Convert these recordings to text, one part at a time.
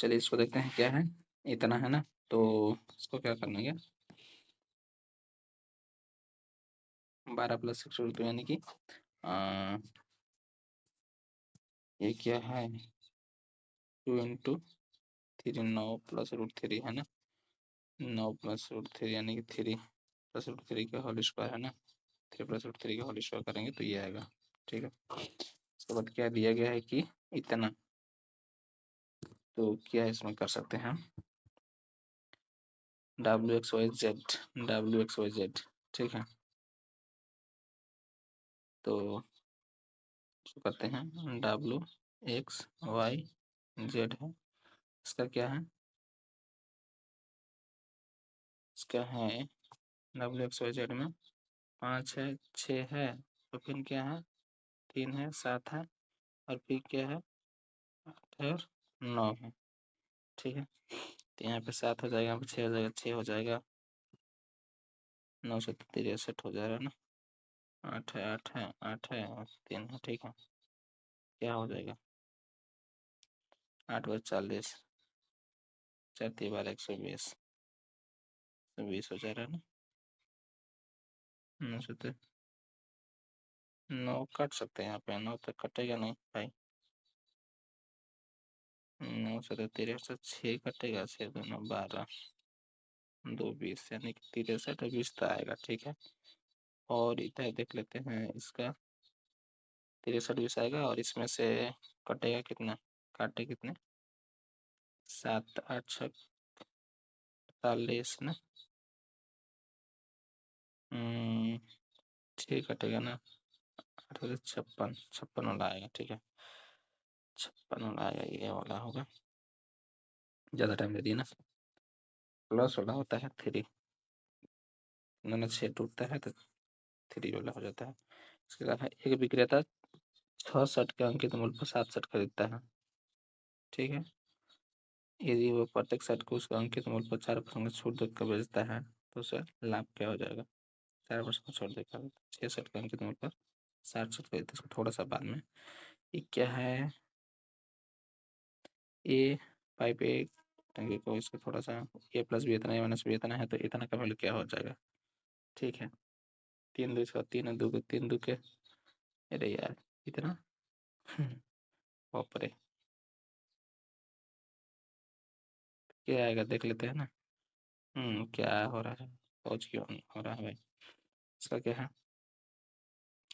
चलिए इसको देखते हैं क्या है, इतना है ना, तो इसको क्या करना है, 12 प्लस 6 यानी कि ये क्या है 2 इंटू 3, 9 प्लस रूट 3 है ना, 9 प्लस रूट 3 यानी कि 3 प्लस रूट 3 का होल स्क्वायर है ना, 3 प्लस रूट 3 का होल स्क्वायर करेंगे तो ये आएगा। ठीक है, उसके बाद क्या दिया गया है कि इतना, तो क्या इसमें कर सकते हैं हम wxyz, ठीक है, तो इसको करते हैं wxyz है, इसका क्या है, इसका है wxyz में 5 है, 6 है, तो फिर क्या है 3 है, 7 है, और फिर क्या है 8 है और 9 है। ठीक है, तो यहाँ पे 7 हो जाएगा, यहाँ पे 6 हो जाएगा, 6 हो जाएगा, 9 से 63 हो जाएगा ना, 8 है, 8 है, 8 है और 3 है। ठीक है, क्या हो जाएगा 8 × 40, 4 × 12 120, 120 हो जाएगा ना, 9 से 9 काट सकते हैं, यहाँ पे 9 तक कटेगा नहीं भाई, 9 से 63 कटेगा, 6 2 9 12, 2 20 यानी कि 63 और 20 तो आएगा। ठीक है, और इधर देख लेते हैं, इसका 63 20 आएगा और इसमें से कटेगा कितना, काटे कितने 7 8 6 48 ना, 6 कटेगा ना, 8 56 56 वाला आएगा। ठीक है, 56 वाला आएगा, ये वाला होगा, ज़्यादा टाइम दे दिया ना, प्लस वाला होता है 3, दोनों 6 टूटता है तो 3 वाला हो जाता है। इसके बाद है एक विक्रेता 6 शर्ट के अंकित मूल्य पर 7 शर्ट खरीदता है। ठीक है, यदि वो प्रत्येक शर्ट को उसका अंकित मूल्य पर 4% छूट देकर बेचता है तो उसे लाभ क्या हो जाएगा, 4% छूट देकर 6 शर्ट के अंकित मूल्य पर 7 शर्ट खरीदते, इसको थोड़ा सा बाद में, ये क्या है ए पाइप ए टंकी को, इसको थोड़ा सा ए प्लस बी इतना, ए माइनस बी इतना है, तो इतना का वैल्यू क्या हो जाएगा। ठीक है, 3 2 इसका 3 2 3 2 के, अरे यार इतना बाप रे, क्या आएगा देख लेते हैं ना, क्या हो रहा है, सोच क्यों हो रहा है भाई, इसका क्या है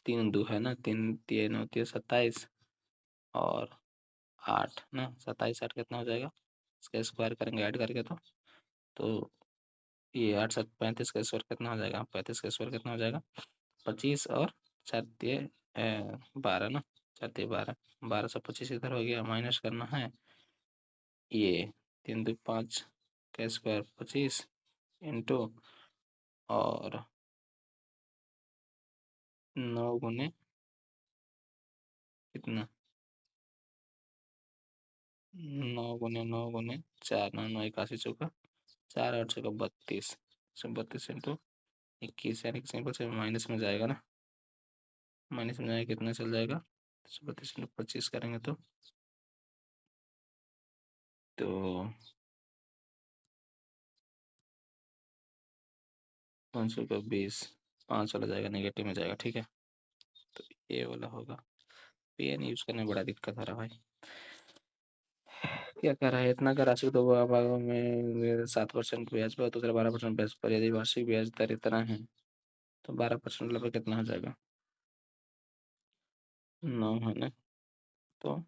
3 2 है ना, 3 3 होती है 27 और 8 ना, 27 8 कितना हो जाएगा, इसका स्क्वायर करेंगे ऐड करके, तो ये 8 7 35 का स्क्वायर कितना हो जाएगा, 35 का स्क्वायर कितना हो जाएगा 25 और 4 3 12 ना, 4 3 12, 12 से 25 इधर हो गया, माइनस करना है, ये 3 2 5 का स्क्वायर 25 इंटू और 9 गुने कितना, 9 गुने 4 9 9 81 चौका 4 8 चौका 32, 32 इंटू 21 यानी कि सिंपल से माइनस में जाएगा ना, माइनस में जाएगा कितना चल जाएगा, 32 इंटू 25 करेंगे तो 500 का 20, 5 वाला जाएगा नेगेटिव में जाएगा। ठीक है, तो ये वाला होगा, पेन यूज करने में बड़ा दिक्कत आ रहा भाई, क्या कर रहा है, इतना का राशि तो में 7% ब्याज पर, दूसरा 12% ब्याज पर, यदि वार्षिक ब्याज दर इतना है तो 12% वाला पर कितना हो जाएगा 9 है ना, तो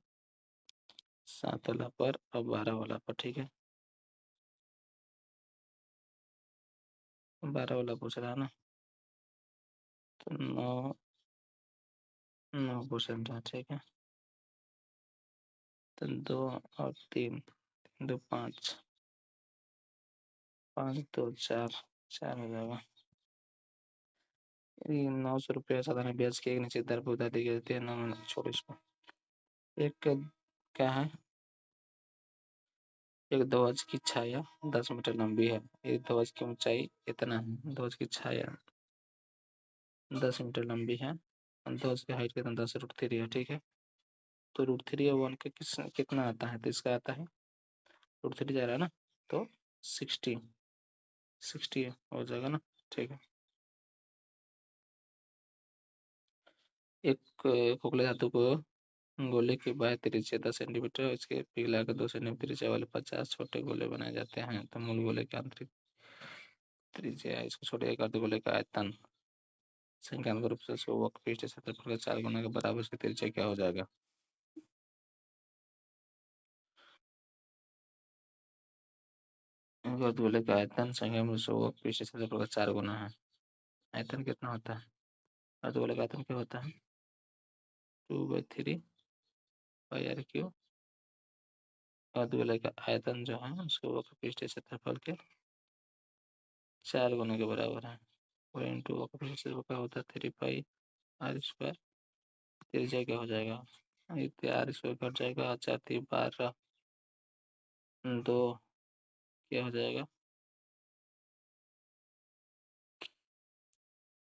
7 वाला पर और 12 वाला पर। ठीक है, 12 वाला पूछ रहा है ना, तो 9% है। ठीक है, तो 2 और 3 2 5 5 2 4 4 हो जाएगा, 900 रुपया साधारण ब्याज के एक निश्चित दर पर उधार दी गई है, 9 छोड़ इसको, एक क्या है, एक ध्वज की छाया 10 मीटर लंबी है, एक ध्वज की ऊंचाई इतना है, ध्वज की छाया 10 मीटर लंबी है, और ध्वज की हाइट कितना 10√3 है। ठीक है, तो √3 और 1 के कितना आता है, तो इसका आता है √3 जा रहा है ना, तो 60 हो जाएगा ना। ठीक है। एक खोखले धातु को गोले की बाह्य त्रिज्या 10 सेंटीमीटर, इसके पिघलाकर 2 सेंटीमीटर त्रिज्या वाले 50 छोटे गोले बनाए जाते हैं। तो मूल गोले की आंतरिक त्रिज्या है, इसको छोटे एक अर्धगोले का आयतन संख्यात्मक रूप से उसको वक्रपृष्ठ के क्षेत्रफल का 4 गुना के बराबर, इसकी त्रिज्या क्या हो जाएगा? अर्धगोले का आयतन संख्यात्मक रूप से वक्रपृष्ठ के क्षेत्रफल का 4 गुना है। आयतन कितना होता है? अर्धगोले का आयतन क्या होता है? 2/3 πr³ अर्धगोले का आयतन जो है उसको वक्रपृष्ठ के क्षेत्रफल के 4 गुना के बराबर है। और इंटू वक्रपृष्ठ क्षेत्रफल का होता है 3πr²। त्रिज्या क्या हो जाएगा? r² कट जाएगा, 4×3 = 12, 2 क्या हो जाएगा?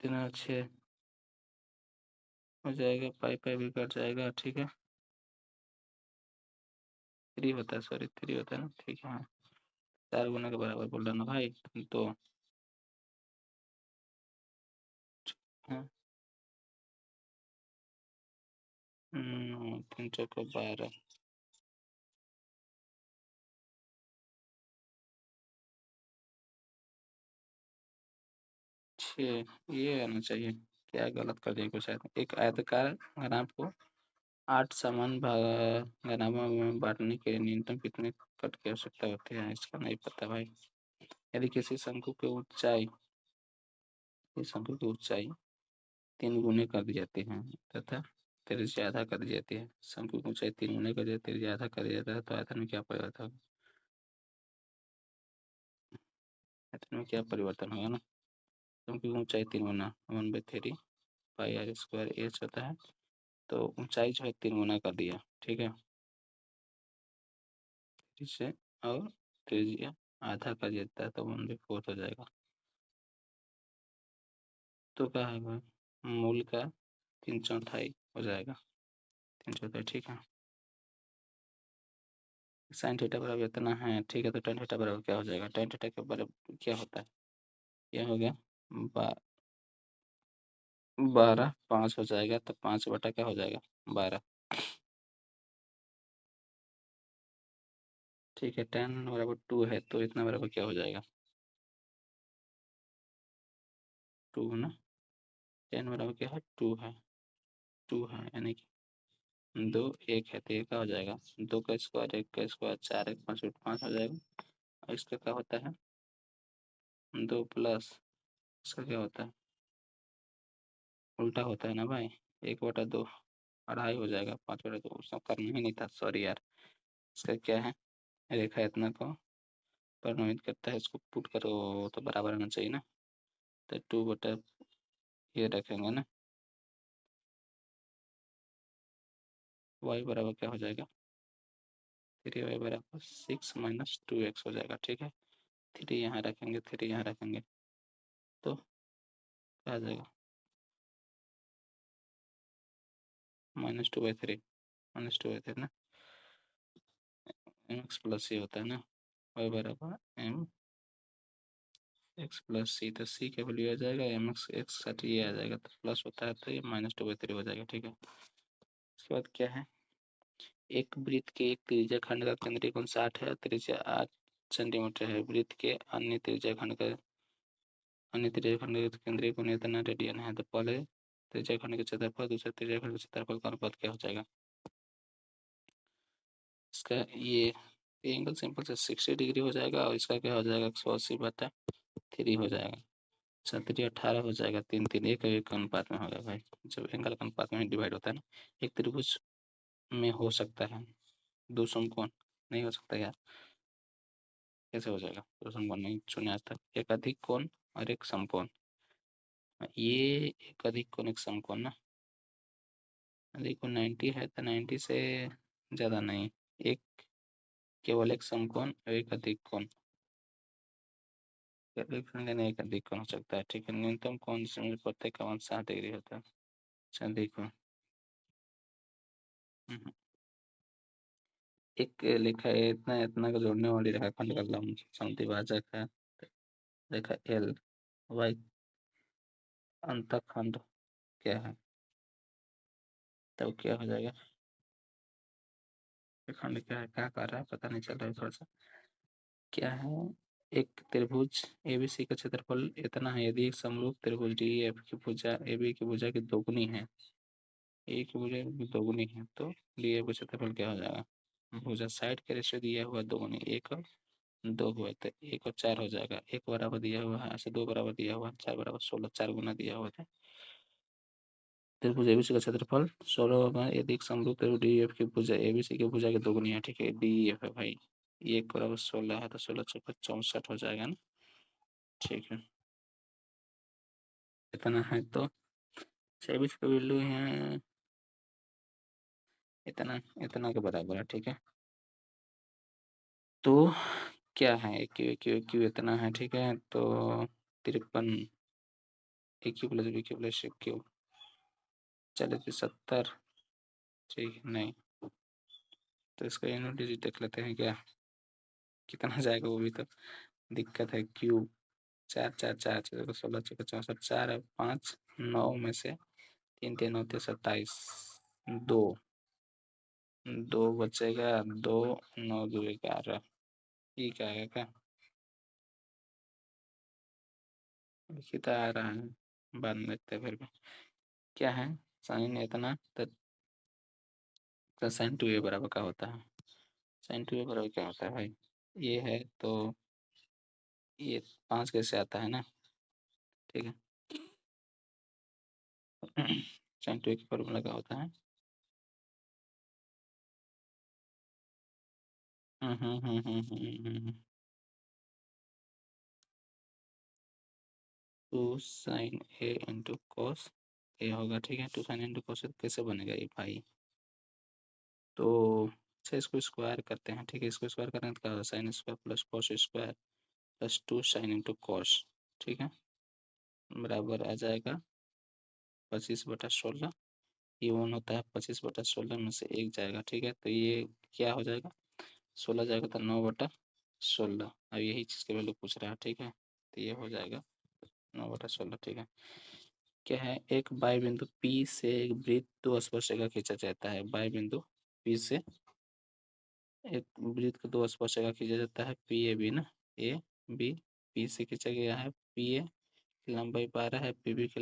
3×6 हो जाएगा, पाई पाई भी कट जाएगा। ठीक है, 3 होता है, सॉरी 3 होता है ना। ठीक है, हाँ 4 गुना के बराबर बोल रहा ना भाई। तो हाँ 3×4 = 12। ये आना चाहिए। क्या गलत कर दिया कुछ? एक आयताकार घनाभ को 8 समान घनाभों में बांटने के लिए न्यूनतम कितने कट की आवश्यकता होती है? इसका नहीं पता भाई। यदि किसी शंकु की ऊंचाई, इस शंकु की ऊंचाई 3 गुने कर दी जाती है तथा त्रिज्या आधा कर दी जाती है। शंकु की ऊंचाई 3 गुने कर दी, त्रिज्या आधा कर दिया जाता है, तो आयतन में क्या परिवर्तन होगा? आयतन में क्या परिवर्तन होगा ना? शंकु की ऊंचाई 3 गुना 1/3 πr² होता है। तो ऊंचाई जो है 3 गुना कर दिया। ठीक है, इससे और त्रिज्या आधा कर देता है, तो 1/4 हो जाएगा। तो क्या है भाई? मूल का 3/4 हो जाएगा, 3/4। ठीक है, साइन थीटा बराबर इतना है। ठीक है, तो टेन थीटा बराबर क्या हो जाएगा? टेन थीटा के बराबर क्या होता है? यह हो गया 12/5 हो जाएगा, तो 5 बटा क्या हो जाएगा? 12। ठीक है, 10 बराबर 2 है, तो इतना बराबर क्या हो जाएगा? 2 ना। 10 बराबर क्या है? 2 है। 2 है यानी कि 2 1 है, तो ये क्या हो जाएगा? 2 का स्क्वायर, 1 का स्क्वायर, 4 1 5 हो जाएगा। और इसका क्या होता है? 2 प्लस इसका क्या होता है? उल्टा होता है ना भाई। 1/2 2.5 हो जाएगा। 5/2 उसका करना ही नहीं था, सॉरी यार। इसका क्या है? रेखा इतना को परिणामित करता है, इसको पुट करो तो बराबर आना चाहिए ना। तो 2 बटा ये रखेंगे ना, y बराबर क्या हो जाएगा? 3y बराबर 6 - 2x हो जाएगा। ठीक है, 3 यहाँ रखेंगे, 3 यहाँ रखेंगे, तो क्या आ जाएगा? -2/3 -2/3 ना। mx प्लस सी होता है ना, y बराबर m एक्स प्लस सी। तो सी का वैल्यू आ जाएगा एम एक्स, एक्स साथ ये आ जाएगा, तो प्लस होता है, तो ये -2/3 हो जाएगा। ठीक है, उसके बाद क्या है? एक वृत्त के एक त्रिज्या खंड का केंद्रीय कोण 60 है, त्रिज्या 8 सेंटीमीटर है। वृत्त के अन्य त्रिज्या खंड का केंद्रीय कोण इतना रेडियन है। तो पहले त्रिज्या खंड के क्षेत्रफल, दूसरे त्रिज्या खंड के क्षेत्रफल का अनुपात क्या हो जाएगा? इसका ये एंगल सिंपल से 60 डिग्री हो जाएगा, और इसका क्या हो जाएगा? 180/3 हो जाएगा। 37 18 हो जाएगा। 3 3 एक अनुपात में होगा भाई। जब एंगल का अनुपात में डिवाइड होता है ना, एक त्रिभुज में हो सकता है दो समकोण, नहीं हो सकता यार? कैसे हो जाएगा? दो समकोण नहीं सुने आज तक। एक अधिक कोण और एक समकोण। ये एक अधिक कोण एक समकोण ना। अधिक कोण 90 है, तो 90 से ज्यादा नहीं। एक केवल एक समकोण और एक अधिक कोण, एक अधिक कोण हो सकता है। ठीक है, न्यूनतम कोण जिसमें प्रत्येक का मान 60 डिग्री होता है। अच्छा देखो, एक लिखा है इतना इतना का जोड़ने वाली रेखाखंड का लंब समद्विभाजक है। रेखा एल वाई अंतःखंड क्या है, तब क्या हो जाएगा। खंड क्या है, क्या कर रहा है पता नहीं चल रहा है थोड़ा सा। क्या है, एक त्रिभुज एबीसी का क्षेत्रफल इतना है यदि एक समरूप त्रिभुज डी एफ की भुजा एबी की भुजा की दोगुनी है, ए की भुजा की दोगुनी है तो डी एफ का क्षेत्रफल क्या हो जाएगा। भुजा साइड का रेशियो दिया हुआ दोगुनी, एक और दो हुआ तो एक और चार हो जाएगा। एक बराबर दिया हुआ है, ऐसे दो बराबर दिया हुआ है, चार बराबर 16, चार गुना दिया हुआ है। त्रिभुज एबीसी का क्षेत्रफल 16 होगा यदि एक समरूप त्रिभुज डी एफ की भुजा एबीसी की भुजा की दोगुनी है। ठीक है, डी एफ है भाई, एक बराबर 16 है तो 16 चौका 64 हो जाएगा ना। ठीक है, इतना है तो एबीसी का वैल्यू है इतना, इतना के बराबर है। ठीक है, तो क्या है, क्यू क्यू क्यू इतना है। ठीक है, तो 53 A Q plus B Q plus C Q, चले तो 70। ठीक है, नहीं तो इसका यूनिट डिजिट देख लेते हैं क्या कितना जाएगा, वो भी तो दिक्कत है। क्यूब चार चार चार चार 16 चौका 64, चार है 5 9 में से तीन तीन होते 27, दो दो बचेगा, दो 9 2 11, ठीक आएगा क्या, लिखित तो आ रहा है बाद में देखते हैं फिर भी। क्या है, साइन इतना तो साइन टू ए बराबर का होता है। साइन टू ए बराबर क्या होता है भाई, ये है तो ये 5 कैसे आता है ना। ठीक है, साइन टू ए की फॉर्मूला क्या होता है। हम्म हम्म हम्म हम्म हम्म, हम्म। Two sine A into cos A होगा। ठीक है, टू साइन इंटू कॉस कैसे बनेगा ये भाई, तो अच्छा इसको स्क्वायर करते हैं। ठीक है, इसको स्क्वायर करें तो क्या होगा, sine square plus cos square plus two sine into cos. ठीक है, बराबर आ जाएगा 25/16। ये वन होता है 25/16 में से एक जाएगा। ठीक है, तो ये क्या हो जाएगा, 16 जाएगा तो 9/16। अब यही चीज़ के वैल्यू पूछ रहा है। ठीक है, तो ये हो जाएगा 9/16। ठीक है, क्या है, एक बाई बिंदु P से एक वृत्त दो स्पर्शरेखा खींचा जाता है। बाई बिंदु P से एक वृत्त को दो स्पर्शरेखा खींचा जाता है, पी ए बी ना, ए बी, पी से खींचा गया है, पी ए की लंबाई 12 है, पी बी की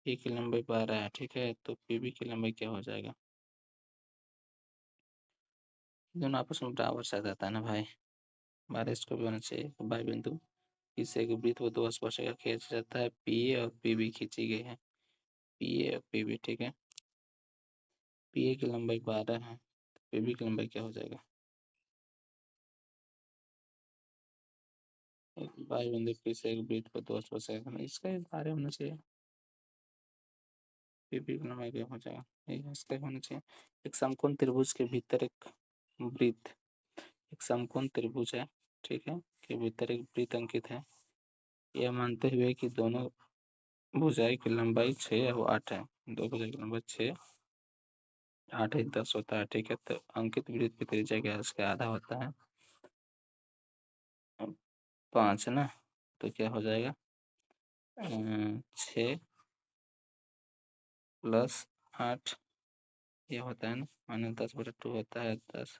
ए की लंबाई 12 है। ठीक है, तो पी बी की लंबाई क्या हो जाएगा, दोनों आपस में बराबर साथ आता है ना भाई, 12 इसको भी होना चाहिए। बाई बिंदु P से एक वृत्त को दो स्पर्शरेखा खींचा जाता है, पी ए और पी बी खींची गई है, पी ए और पी बी। ठीक है, पी ए की लंबाई 12 है, पी बी की लंबाई क्या हो जाएगा, एक बाई बिंदु P से एक वृत्त पर दो स्पर्शरेखा, इसका ही कार्य होना चाहिए। पी बी की लंबाई क्या हो जाएगा, ये इसका ही होना चाहिए। एक समकोण त्रिभुज के भीतर एक वृत्त, एक समकोण त्रिभुज है। ठीक है, के भीतर एक वृत्त अंकित है, यह मानते हुए कि दोनों भुजाएं की लंबाई 6 और 8 है। दो भुजाएं की लंबाई 6 8 है 10 होता है। ठीक है, तो अंकित वृत्त की त्रिज्या क्या है, उसका आधा होता है 5 ना, तो क्या हो जाएगा 6 प्लस 8, ये होता है ना, माने 10/2 होता है, 10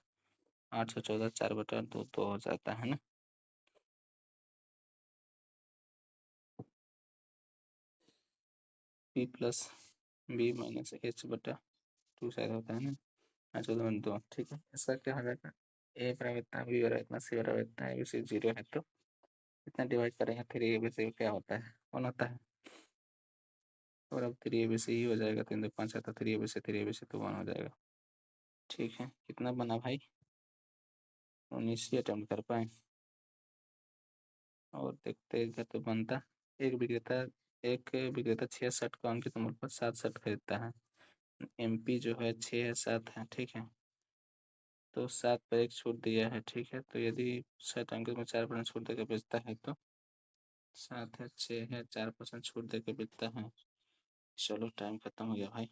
8 से 14 4/2 तो हो जाता है ना। P plus B minus H/2 शायद होता है ना, 8/2। ठीक है, इसका क्या हो जाएगा, ए बराबर इतना, बी बराबर इतना, सी बराबर इतना, ए बी सी 0 है तो इतना डिवाइड करेंगे, फिर ए बी सी क्या होता है, 1 होता है। और अब 3 ABC ही हो जाएगा, 3 2 5 है तो 3 ABC तो 1 हो जाएगा। ठीक है, कितना बना भाई, 19 ही अटेम्प्ट कर पाए, और देखते इधर तो बनता। एक विक्रेता एक विक्रेता 6 शर्ट का अंकित मूल्य पर 7 शर्ट खरीदता है। MP जो है 6 है 7 है। ठीक है, तो 7 पर एक छूट दिया है। ठीक है, तो यदि शर्ट अंकित में 4% छूट देकर बेचता है तो 7 है 6 है 4% छूट देकर बेचता है। चलो टाइम खत्म हो गया भाई।